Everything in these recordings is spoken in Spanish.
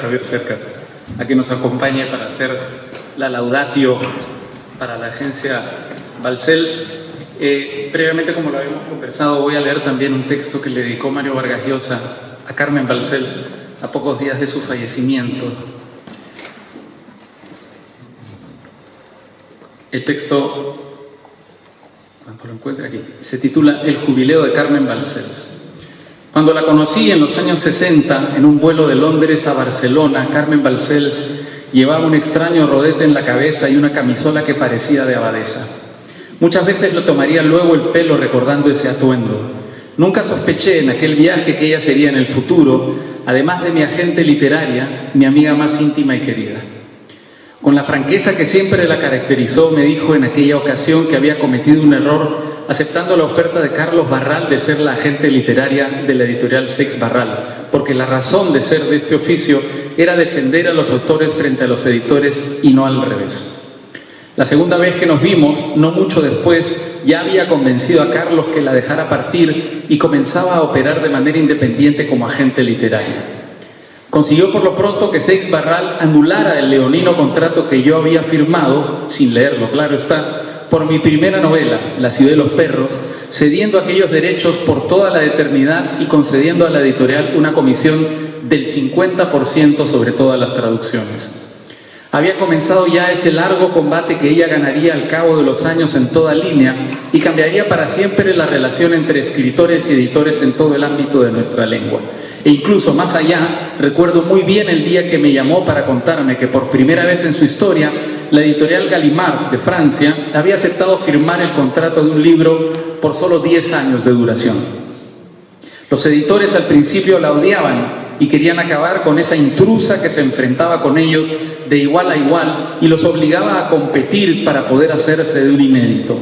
Javier Cercas a que nos acompañe para hacer la laudatio para la agencia Balcells. Previamente, como lo habíamos conversado, voy a leer también un texto que le dedicó Mario Vargas Llosa a Carmen Balcells a pocos días de su fallecimiento. El texto, cuando lo encuentre aquí, se titula El jubileo de Carmen Balcells. Cuando la conocí en los años 60, en un vuelo de Londres a Barcelona, Carmen Balcells llevaba un extraño rodete en la cabeza y una camisola que parecía de abadesa. Muchas veces lo tomaría luego el pelo recordando ese atuendo. Nunca sospeché en aquel viaje que ella sería en el futuro, además de mi agente literaria, mi amiga más íntima y querida. Con la franqueza que siempre la caracterizó, me dijo en aquella ocasión que había cometido un error aceptando la oferta de Carlos Barral de ser la agente literaria de la editorial Seix Barral, porque la razón de ser de este oficio era defender a los autores frente a los editores y no al revés. La segunda vez que nos vimos, no mucho después, ya había convencido a Carlos que la dejara partir y comenzaba a operar de manera independiente como agente literaria. Consiguió por lo pronto que Seix Barral anulara el leonino contrato que yo había firmado, sin leerlo, claro está, por mi primera novela, La ciudad de los perros, cediendo aquellos derechos por toda la eternidad y concediendo a la editorial una comisión del 50% sobre todas las traducciones. Había comenzado ya ese largo combate que ella ganaría al cabo de los años en toda línea y cambiaría para siempre la relación entre escritores y editores en todo el ámbito de nuestra lengua. E incluso más allá, recuerdo muy bien el día que me llamó para contarme que por primera vez en su historia, la editorial Gallimard de Francia había aceptado firmar el contrato de un libro por solo 10 años de duración. Los editores al principio la odiaban y querían acabar con esa intrusa que se enfrentaba con ellos de igual a igual y los obligaba a competir para poder hacerse de un inédito.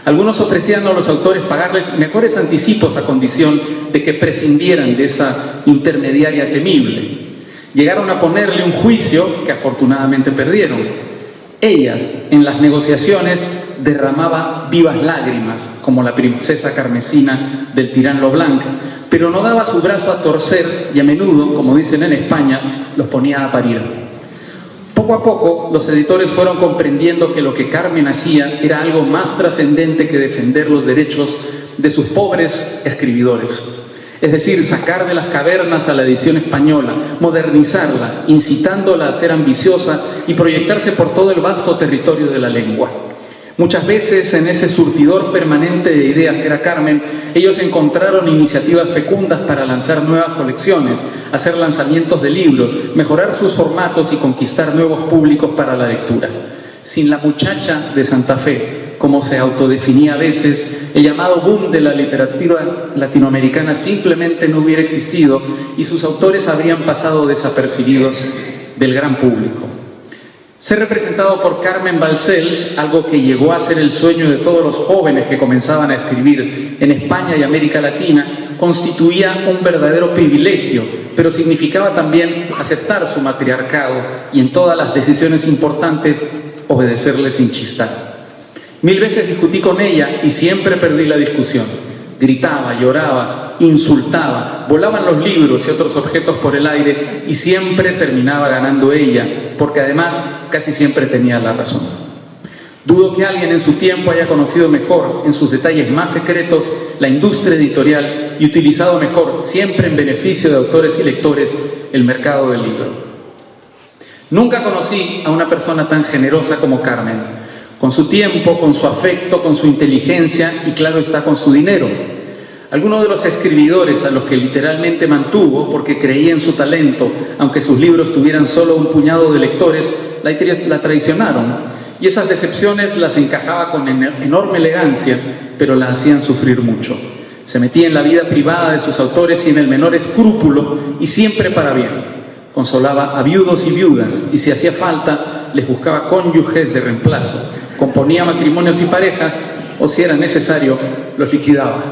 Algunos ofrecían a los autores pagarles mejores anticipos a condición de que prescindieran de esa intermediaria temible. Llegaron a ponerle un juicio que afortunadamente perdieron. Ella, en las negociaciones, derramaba vivas lágrimas, como la princesa carmesina del tirano Blanc, pero no daba su brazo a torcer y a menudo, como dicen en España, los ponía a parir. Poco a poco, los editores fueron comprendiendo que lo que Carmen hacía era algo más trascendente que defender los derechos de sus pobres escribidores. Es decir, sacar de las cavernas a la edición española, modernizarla, incitándola a ser ambiciosa y proyectarse por todo el vasto territorio de la lengua. Muchas veces en ese surtidor permanente de ideas que era Carmen, ellos encontraron iniciativas fecundas para lanzar nuevas colecciones, hacer lanzamientos de libros, mejorar sus formatos y conquistar nuevos públicos para la lectura. Sin la muchacha de Santa Fe, como se autodefinía a veces, el llamado boom de la literatura latinoamericana simplemente no hubiera existido y sus autores habrían pasado desapercibidos del gran público. Ser representado por Carmen Balcells, algo que llegó a ser el sueño de todos los jóvenes que comenzaban a escribir en España y América Latina, constituía un verdadero privilegio, pero significaba también aceptar su matriarcado y en todas las decisiones importantes obedecerle sin chistar. 1000 veces discutí con ella y siempre perdí la discusión. Gritaba, lloraba, insultaba, volaban los libros y otros objetos por el aire y siempre terminaba ganando ella, porque además casi siempre tenía la razón. Dudo que alguien en su tiempo haya conocido mejor, en sus detalles más secretos, la industria editorial y utilizado mejor, siempre en beneficio de autores y lectores, el mercado del libro. Nunca conocí a una persona tan generosa como Carmen, con su tiempo, con su afecto, con su inteligencia y claro está, con su dinero. Algunos de los escribidores a los que literalmente mantuvo porque creía en su talento, aunque sus libros tuvieran solo un puñado de lectores, la traicionaron. Y esas decepciones las encajaba con enorme elegancia, pero la hacían sufrir mucho. Se metía en la vida privada de sus autores sin el menor escrúpulo y siempre para bien. Consolaba a viudos y viudas y si hacía falta, les buscaba cónyuges de reemplazo. Componía matrimonios y parejas, o si era necesario, los liquidaba.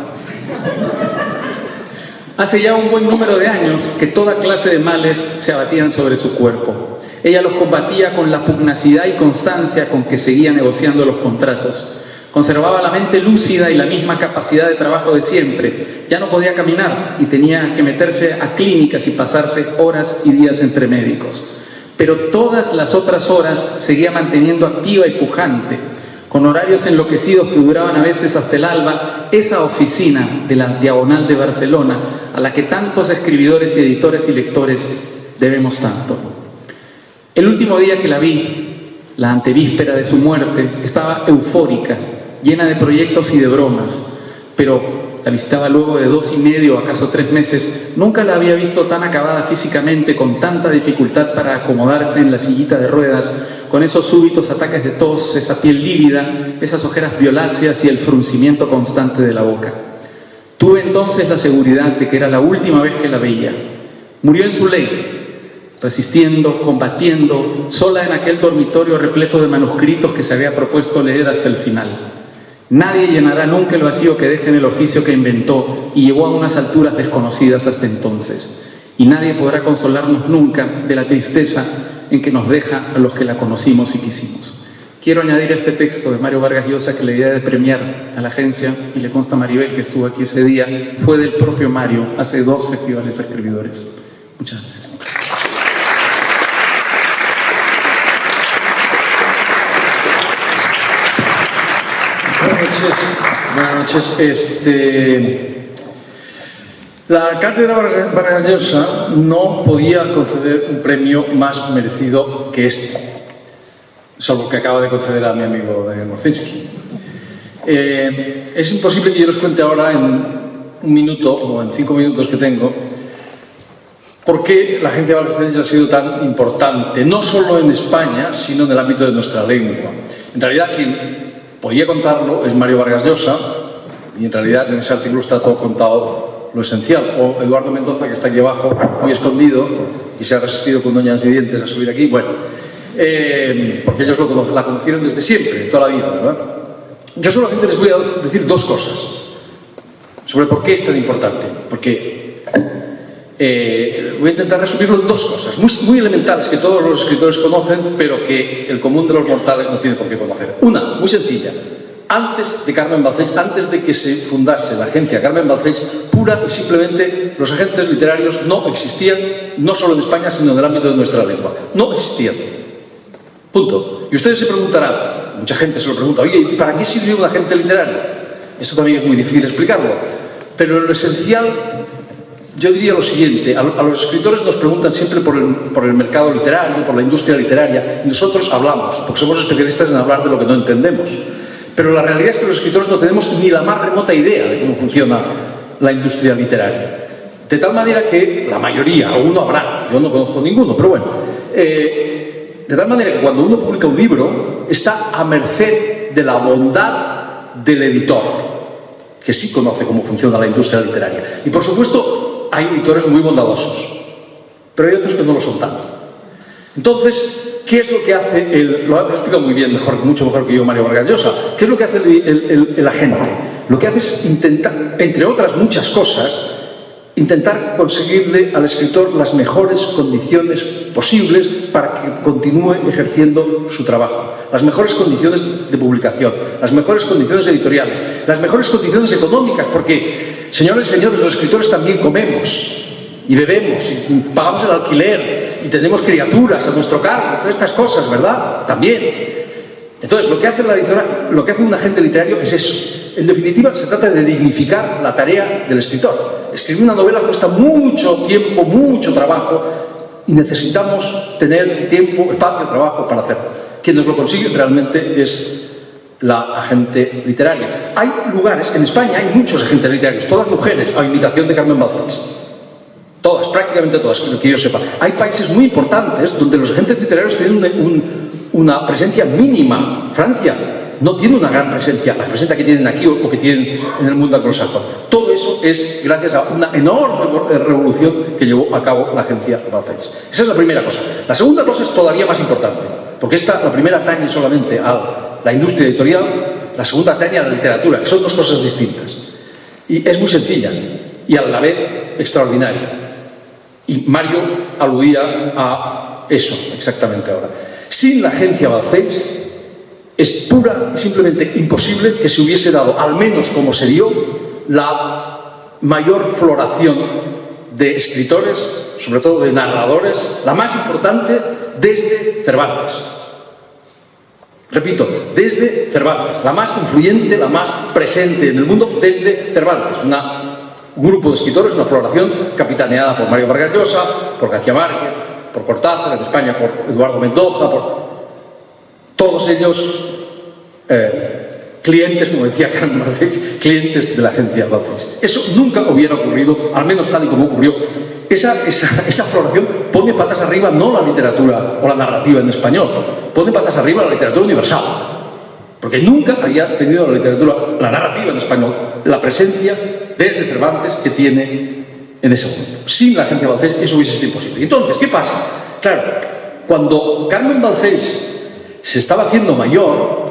Hace ya un buen número de años que toda clase de males se abatían sobre su cuerpo. Ella los combatía con la pugnacidad y constancia con que seguía negociando los contratos. Conservaba la mente lúcida y la misma capacidad de trabajo de siempre. Ya no podía caminar y tenía que meterse a clínicas y pasarse horas y días entre médicos. Pero todas las otras horas seguía manteniendo activa y pujante, con horarios enloquecidos que duraban a veces hasta el alba, esa oficina de la Diagonal de Barcelona a la que tantos escribidores y editores y lectores debemos tanto. El último día que la vi, la antevíspera de su muerte, estaba eufórica, llena de proyectos y de bromas, pero la visitaba luego de 2,5 o acaso 3 meses. Nunca la había visto tan acabada físicamente, con tanta dificultad para acomodarse en la sillita de ruedas, con esos súbitos ataques de tos, esa piel lívida, esas ojeras violáceas y el fruncimiento constante de la boca. Tuve entonces la seguridad de que era la última vez que la veía. Murió en su ley, resistiendo, combatiendo, sola en aquel dormitorio repleto de manuscritos que se había propuesto leer hasta el final. Nadie llenará nunca el vacío que deje en el oficio que inventó y llegó a unas alturas desconocidas hasta entonces. Y nadie podrá consolarnos nunca de la tristeza en que nos deja a los que la conocimos y quisimos. Quiero añadir este texto de Mario Vargas Llosa, que la idea de premiar a la agencia, y le consta a Maribel que estuvo aquí ese día, fue del propio Mario hace 2 festivales de escribidores. Muchas gracias. Buenas noches. La Cátedra Vargas Llosa no podía conceder un premio más merecido que este, salvo que acaba de conceder a mi amigo Morzinski. Es imposible que yo les cuente ahora en 1 minuto o en 5 minutos que tengo por qué la Agencia Barcelona ha sido tan importante, no solo en España, sino en el ámbito de nuestra lengua. En realidad, quien podía contarlo es Mario Vargas Llosa, y en realidad en ese artículo está todo contado lo esencial. O Eduardo Mendoza, que está aquí abajo, muy escondido, y se ha resistido con uñas y dientes a subir aquí. Bueno, porque ellos la conocieron desde siempre, toda la vida, ¿verdad? Yo solamente les voy a decir 2 cosas sobre por qué es tan importante. Porque voy a intentar resumirlo en 2 cosas muy elementales que todos los escritores conocen, pero que el común de los mortales no tiene por qué conocer. Una, muy sencilla. Antes de Carmen Balcells, antes de que se fundase la agencia Carmen Balcells, pura y simplemente los agentes literarios no existían, no solo en España, sino en el ámbito de nuestra lengua. No existían. Punto. Y ustedes se preguntarán, mucha gente se lo pregunta, oye, ¿y para qué sirve un agente literario? Esto también es muy difícil explicarlo, pero en lo esencial yo diría lo siguiente: a los escritores nos preguntan siempre por el mercado literario, por la industria literaria, y nosotros hablamos, porque somos especialistas en hablar de lo que no entendemos. Pero la realidad es que los escritores no tenemos ni la más remota idea de cómo funciona la industria literaria. De tal manera que la mayoría, alguno habrá, yo no conozco ninguno, pero bueno, de tal manera que cuando uno publica un libro está a merced de la bondad del editor, que sí conoce cómo funciona la industria literaria. Y por supuesto hay editores muy bondadosos, pero hay otros que no lo son tanto. Entonces, ¿qué es lo que hace lo explica muy bien, mucho mejor que yo Mario Vargas Llosa? ¿Qué es lo que hace el agente? Lo que hace es intentar, entre otras muchas cosas, intentar conseguirle al escritor las mejores condiciones posibles para que continúe ejerciendo su trabajo. Las mejores condiciones de publicación, las mejores condiciones editoriales, las mejores condiciones económicas, porque, señores y señores, los escritores también comemos y bebemos y pagamos el alquiler y tenemos criaturas a nuestro cargo, todas estas cosas, ¿verdad? También. Entonces, lo que hace lo que hace un agente literario es eso. En definitiva, se trata de dignificar la tarea del escritor. Escribir una novela cuesta mucho tiempo, mucho trabajo, y necesitamos tener tiempo, espacio, trabajo para hacerlo. Quien nos lo consigue realmente es la agente literaria. Hay lugares, en España hay muchos agentes literarios, todas mujeres, a invitación de Carmen Balcells. Todas, prácticamente todas, que yo sepa. Hay países muy importantes donde los agentes literarios tienen una presencia mínima. Francia no tiene una gran presencia, la presencia que tienen aquí o que tienen en el mundo anglosajón. Todo eso es gracias a una enorme revolución que llevó a cabo la agencia Balcells. Esa es la primera cosa. La segunda cosa es todavía más importante, porque la primera atañe solamente a la industria editorial, la segunda atañe a la literatura, que son 2 cosas distintas. Y es muy sencilla y a la vez extraordinaria. Y Mario aludía a eso exactamente ahora. Sin la agencia Balcells, Es pura y simplemente imposible que se hubiese dado, al menos como se dio, la mayor floración de escritores, sobre todo de narradores, la más importante desde Cervantes. Repito, desde Cervantes, la más influyente, la más presente en el mundo desde Cervantes. Un grupo de escritores, una floración capitaneada por Mario Vargas Llosa, por García Márquez, por Cortázar, en España por Eduardo Mendoza, por todos ellos clientes, como decía Carmen Balcells, clientes de la agencia Balcells. Eso nunca hubiera ocurrido, al menos tal y como ocurrió. Esa floración pone patas arriba no la literatura o la narrativa en español, pone patas arriba la literatura universal, porque nunca había tenido la narrativa en español la presencia desde Cervantes que tiene en ese momento. Sin la agencia Balcells eso hubiese sido imposible. Entonces, ¿qué pasa? Claro, cuando Carmen Balcells se estaba haciendo mayor,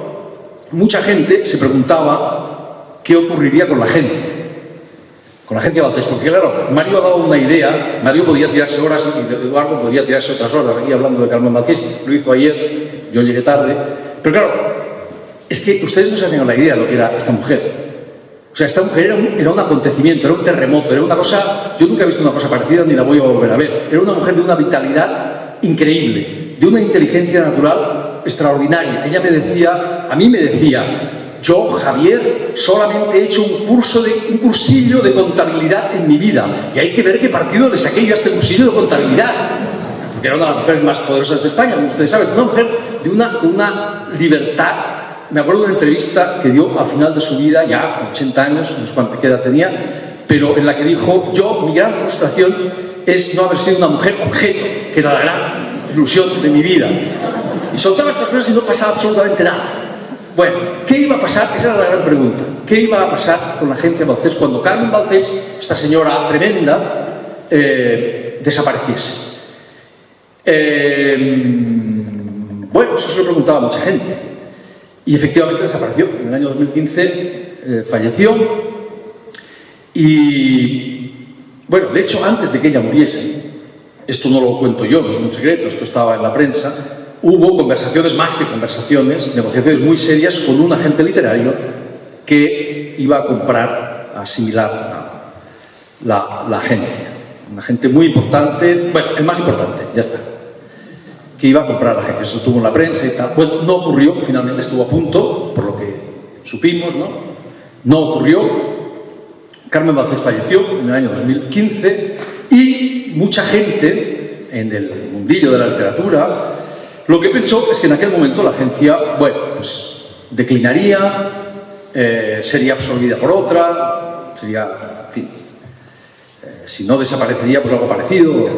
mucha gente se preguntaba qué ocurriría con la agencia Balcells, porque claro, Mario ha dado una idea. Mario podía tirarse horas y Eduardo podía tirarse otras horas aquí hablando de Carmen Balcells, lo hizo ayer, yo llegué tarde, pero claro, es que ustedes no se hacen la idea de lo que era esta mujer. O sea, esta mujer era un acontecimiento, era un terremoto, era una cosa, yo nunca he visto una cosa parecida ni la voy a volver a ver. Era una mujer de una vitalidad increíble, de una inteligencia natural extraordinaria. Ella a mí me decía, yo, Javier, solamente he hecho un cursillo de contabilidad en mi vida y hay que ver qué partido le saqué yo a este cursillo de contabilidad, porque era una de las mujeres más poderosas de España, como ustedes saben, una mujer con una libertad. Me acuerdo de una entrevista que dio al final de su vida, ya con 80 años, no sé cuánta edad tenía, pero en la que dijo, mi gran frustración es no haber sido una mujer objeto, que era la gran ilusión de mi vida. Y soltaba estas cosas y no pasaba absolutamente nada. Bueno, ¿qué iba a pasar? Esa era la gran pregunta. ¿Qué iba a pasar con la agencia Balcells cuando Carmen Balcells, esta señora tremenda, desapareciese? Bueno, eso se lo preguntaba a mucha gente. Y efectivamente desapareció. En el año 2015 falleció. Y, bueno, de hecho, antes de que ella muriese, esto no lo cuento yo, no es un secreto, esto estaba en la prensa, hubo conversaciones, más que conversaciones, negociaciones muy serias con un agente literario que iba a comprar, a asimilar la agencia. Un agente muy importante, bueno, el más importante, ya está, que iba a comprar la agencia. Eso estuvo en la prensa y tal. Bueno, no ocurrió, finalmente estuvo a punto, por lo que supimos, ¿no? No ocurrió. Carmen Balcells falleció en el año 2015 y mucha gente en el mundillo de la literatura lo que pensó es que en aquel momento la agencia, bueno, pues declinaría, sería absorbida por otra, sería, en fin, si no desaparecería, pues algo parecido.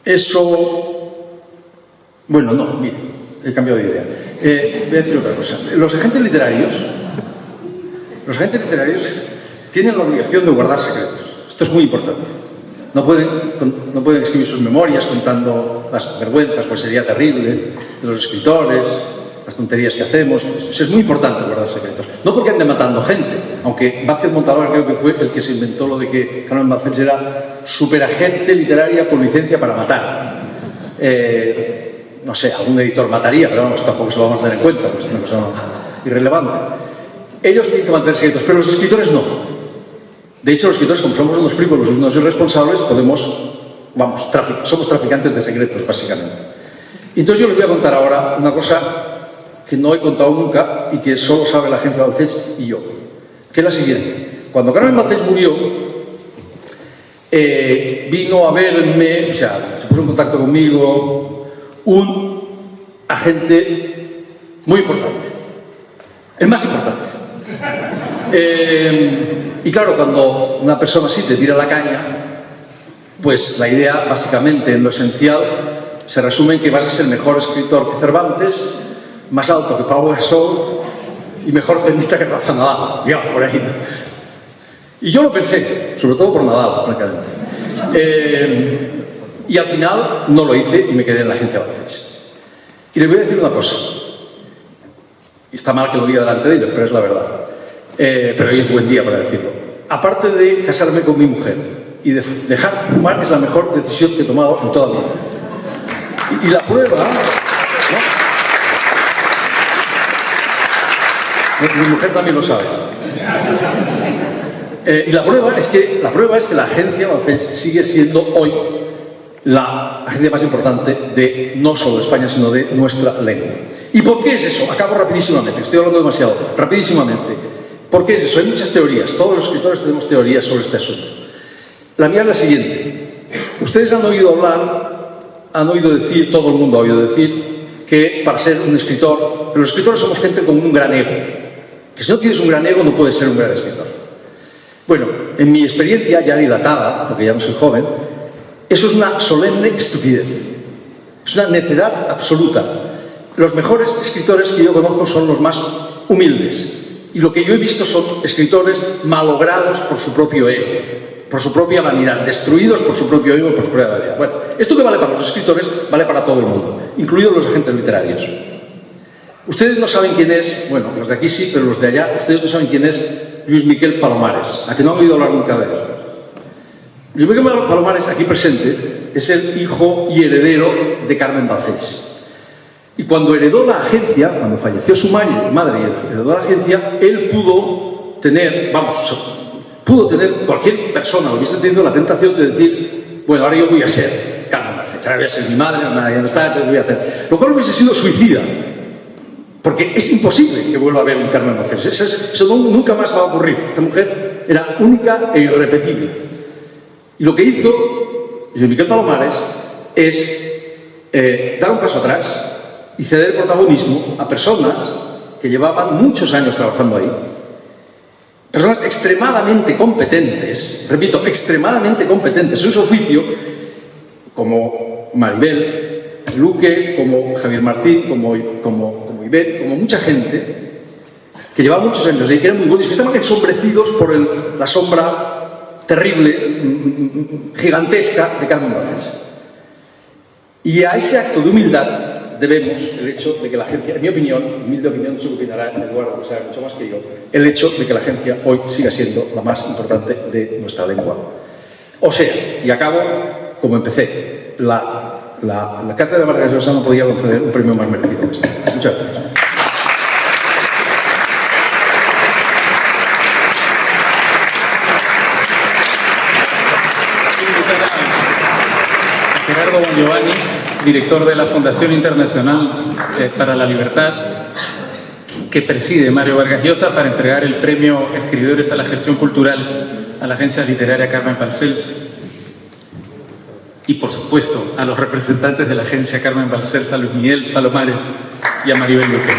Eso, bueno, no, mire, he cambiado de idea. Voy a decir otra cosa. Los agentes literarios tienen la obligación de guardar secretos. Esto es muy importante. No pueden escribir sus memorias contando las vergüenzas, pues sería terrible, de los escritores, las tonterías que hacemos. Es muy importante guardar secretos. No porque ande matando gente, aunque Vázquez Montalbán creo que fue el que se inventó lo de que Carmen Balcells era superagente literaria con licencia para matar. No sé, algún editor mataría, pero vamos, tampoco se lo vamos a tener en cuenta, pues es una cosa irrelevante. Ellos tienen que mantener secretos, pero los escritores no. De hecho, los escritores, como somos unos frívolos, unos irresponsables, somos traficantes de secretos, básicamente. Y entonces yo les voy a contar ahora una cosa que no he contado nunca y que solo sabe la agencia Balcells y yo, que es la siguiente. Cuando Carmen Balcells murió, vino a verme, o sea, se puso en contacto conmigo, un agente muy importante, el más importante. Y claro, cuando una persona así te tira la caña, pues la idea, básicamente, en lo esencial, se resume en que vas a ser mejor escritor que Cervantes, más alto que Pau Gasol y mejor tenista que Rafa Nadal, digamos, por ahí. Y yo lo pensé, sobre todo por Nadal, francamente. Y al final no lo hice y me quedé en la agencia Balcells. Y les voy a decir una cosa. Y está mal que lo diga delante de ellos, pero es la verdad. Pero hoy es buen día para decirlo. Aparte de casarme con mi mujer y de dejar de fumar, es la mejor decisión que he tomado en toda mi vida. Y la prueba... ¿no? Mi mujer también lo sabe. Y la prueba es que la agencia Balcells sigue siendo hoy la agencia más importante de no solo de España, sino de nuestra lengua. ¿Y por qué es eso? Acabo rapidísimamente, estoy hablando demasiado, rapidísimamente. ¿Por qué es eso? Hay muchas teorías, todos los escritores tenemos teorías sobre este asunto. La mía es la siguiente. Ustedes han oído hablar, han oído decir, todo el mundo ha oído decir, que para ser un escritor, que los escritores somos gente con un gran ego. Que si no tienes un gran ego no puedes ser un gran escritor. Bueno, en mi experiencia ya dilatada, porque ya no soy joven, eso es una solemne estupidez. Es una necedad absoluta. Los mejores escritores que yo conozco son los más humildes. Y lo que yo he visto son escritores malogrados por su propio ego, por su propia vanidad, destruidos por su propio ego y por su propia vanidad. Bueno, esto que vale para los escritores, vale para todo el mundo, incluidos los agentes literarios. Ustedes no saben quién es, bueno, los de aquí sí, pero los de allá, ustedes no saben quién es Lluís Miquel Palomares, a que no han oído hablar nunca de él. Lluís Miquel Palomares, aquí presente, es el hijo y heredero de Carmen Balcells. Y cuando heredó la agencia, cuando falleció su madre y heredó la agencia, él pudo tener, cualquier persona, lo hubiese tenido la tentación de decir, bueno, ahora yo voy a ser Carmen Balcells, ahora voy a ser mi madre, ya no está, entonces voy a hacer. Lo cual hubiese sido suicida. Porque es imposible que vuelva a haber un Carmen Balcells. Eso nunca más va a ocurrir. Esta mujer era única e irrepetible. Y lo que hizo Lluís Miquel Palomares es dar un paso atrás y ceder el protagonismo a personas que llevaban muchos años trabajando ahí. Personas extremadamente competentes, repito, extremadamente competentes en su oficio, como Maribel Luque, como Javier Martín, como Ivette, como mucha gente que llevaba muchos años ahí, que eran muy buenos y que estaban ensombrecidos por la sombra terrible, gigantesca de Carmen Balcells. Y a ese acto de humildad debemos el hecho de que la agencia, en mi opinión, humilde opinión, no se opinará Eduardo, que sabe mucho más que yo, el hecho de que la agencia hoy siga siendo la más importante de nuestra lengua. O sea, y acabo como empecé, la Cátedra Vargas Llosa no podía conceder un premio más merecido que este. Muchas gracias. Gerardo Bongiovanni, director de la Fundación Internacional para la Libertad, que preside Mario Vargas Llosa, para entregar el premio Escribidores a la Gestión Cultural a la agencia literaria Carmen Balcells. Y por supuesto a los representantes de la agencia Carmen Balcells, a Luis Miguel Palomares y a Maribel Luque.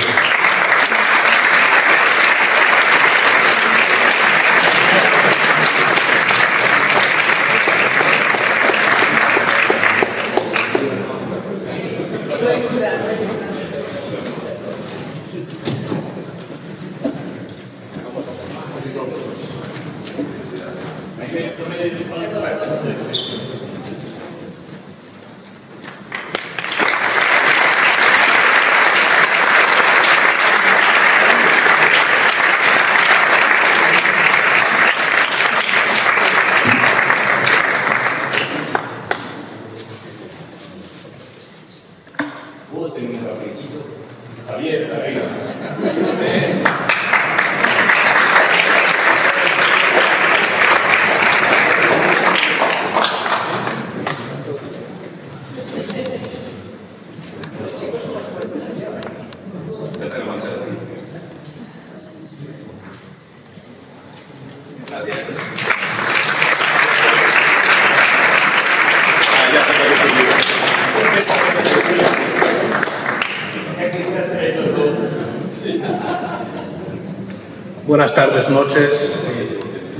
Buenas tardes, noches.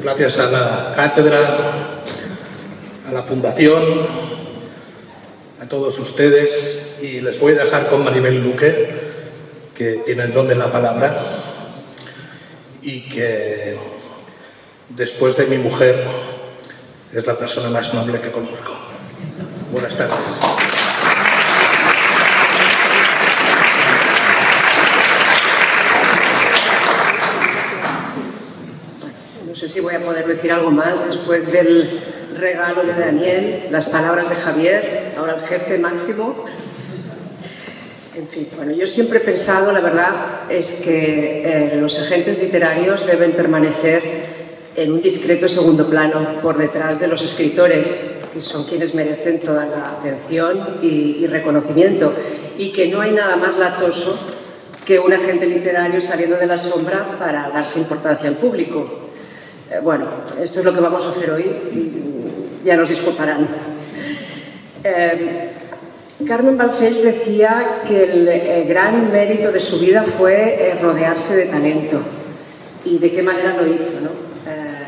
Gracias a la cátedra, a la fundación, a todos ustedes. Y les voy a dejar con Maribel Luque, que tiene el don de la palabra y que, después de mi mujer, es la persona más noble que conozco. Buenas tardes. No sé si voy a poder decir algo más después del regalo de Daniel, las palabras de Javier, ahora el jefe máximo. En fin, bueno, yo siempre he pensado, la verdad, es que los agentes literarios deben permanecer en un discreto segundo plano, por detrás de los escritores, que son quienes merecen toda la atención y reconocimiento, y que no hay nada más latoso que un agente literario saliendo de la sombra para darse importancia en público. Bueno, esto es lo que vamos a hacer hoy y ya nos disculparán. Carmen Balcells decía que el gran mérito de su vida fue rodearse de talento. ¿Y de qué manera lo hizo, no?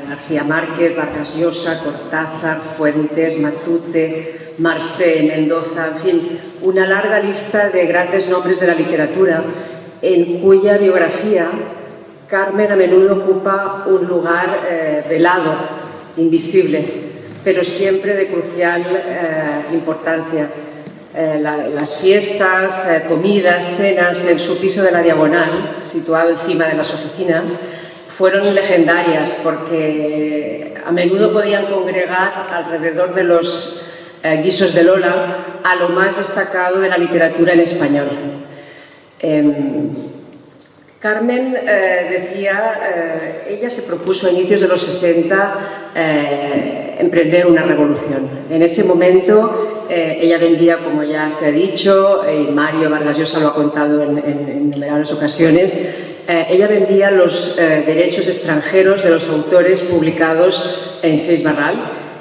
García Márquez, Vargas Llosa, Cortázar, Fuentes, Matute, Marcé, Mendoza, en fin, una larga lista de grandes nombres de la literatura en cuya biografía Carmen a menudo ocupa un lugar velado, invisible, pero siempre de crucial importancia. Las fiestas, comidas, cenas en su piso de la Diagonal, situado encima de las oficinas, fueron legendarias porque a menudo podían congregar alrededor de los guisos de Lola a lo más destacado de la literatura en español. Carmen decía, ella se propuso a inicios de los 60 emprender una revolución. En ese momento ella vendía, como ya se ha dicho, y Mario Vargas Llosa lo ha contado en innumerables ocasiones, ella vendía los derechos extranjeros de los autores publicados en Seix Barral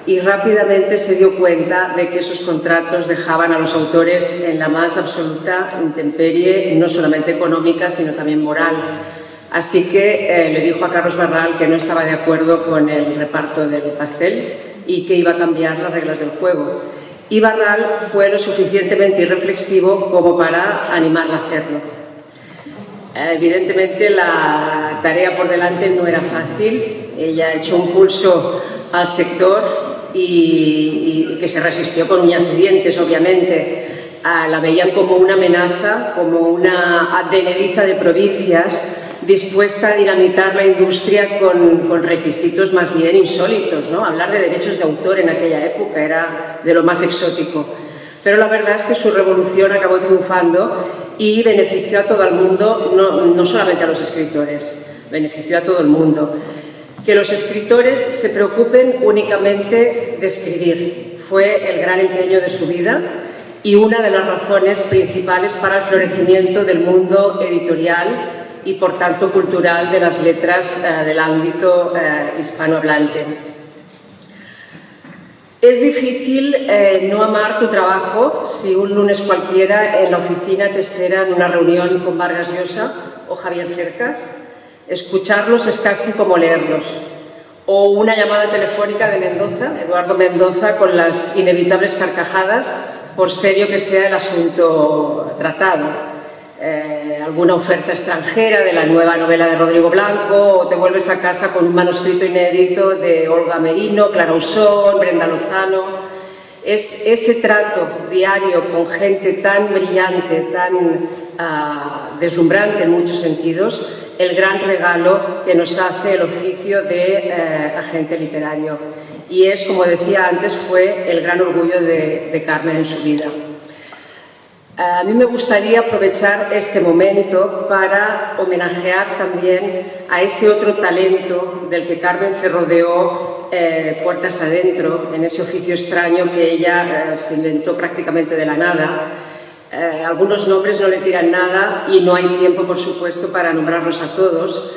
y rápidamente se dio cuenta de que esos contratos dejaban a los autores en la más absoluta intemperie, no solamente económica, sino también moral. Así que le dijo a Carlos Barral que no estaba de acuerdo con el reparto del pastel y que iba a cambiar las reglas del juego. Y Barral fue lo suficientemente irreflexivo como para animarla a hacerlo. Evidentemente la tarea por delante no era fácil, ella echó un pulso al sector y que se resistió con uñas y dientes, obviamente. La veían como una amenaza, como una advenediza de provincias dispuesta a dinamitar la industria con requisitos más bien insólitos, ¿no? Hablar de derechos de autor en aquella época era de lo más exótico. Pero la verdad es que su revolución acabó triunfando y benefició a todo el mundo, no solamente a los escritores, benefició a todo el mundo. Que los escritores se preocupen únicamente de escribir fue el gran empeño de su vida y una de las razones principales para el florecimiento del mundo editorial y, por tanto, cultural de las letras del ámbito hispanohablante. Es difícil no amar tu trabajo si un lunes cualquiera en la oficina te esperan una reunión con Vargas Llosa o Javier Cercas. Escucharlos es casi como leerlos. O una llamada telefónica de Mendoza, Eduardo Mendoza, con las inevitables carcajadas, por serio que sea el asunto tratado. Alguna oferta extranjera de la nueva novela de Rodrigo Blanco, o te vuelves a casa con un manuscrito inédito de Olga Merino, Clara Usón, Brenda Lozano. Es ese trato diario con gente tan brillante, tan deslumbrante en muchos sentidos, el gran regalo que nos hace el oficio de agente literario. Y es, como decía antes, fue el gran orgullo de Carmen en su vida. A mí me gustaría aprovechar este momento para homenajear también a ese otro talento del que Carmen se rodeó puertas adentro, en ese oficio extraño que ella se inventó prácticamente de la nada. Algunos nombres no les dirán nada y no hay tiempo, por supuesto, para nombrarlos a todos,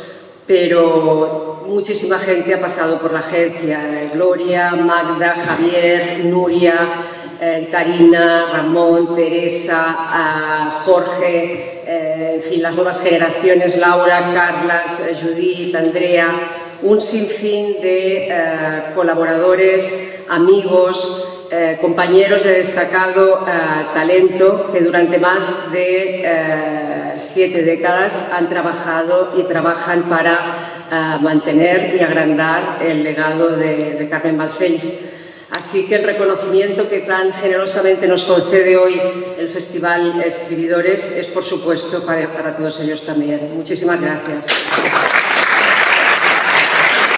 pero muchísima gente ha pasado por la agencia. Gloria, Magda, Javier, Nuria, Karina, Ramón, Teresa, Jorge, en fin, las nuevas generaciones, Laura, Carlas, Judith, Andrea, un sinfín de colaboradores, amigos, compañeros de destacado talento que durante más de 7 décadas han trabajado y trabajan para mantener y agrandar el legado de Carmen Balcells. Así que el reconocimiento que tan generosamente nos concede hoy el Festival Escribidores es, por supuesto, para todos ellos también. Muchísimas gracias.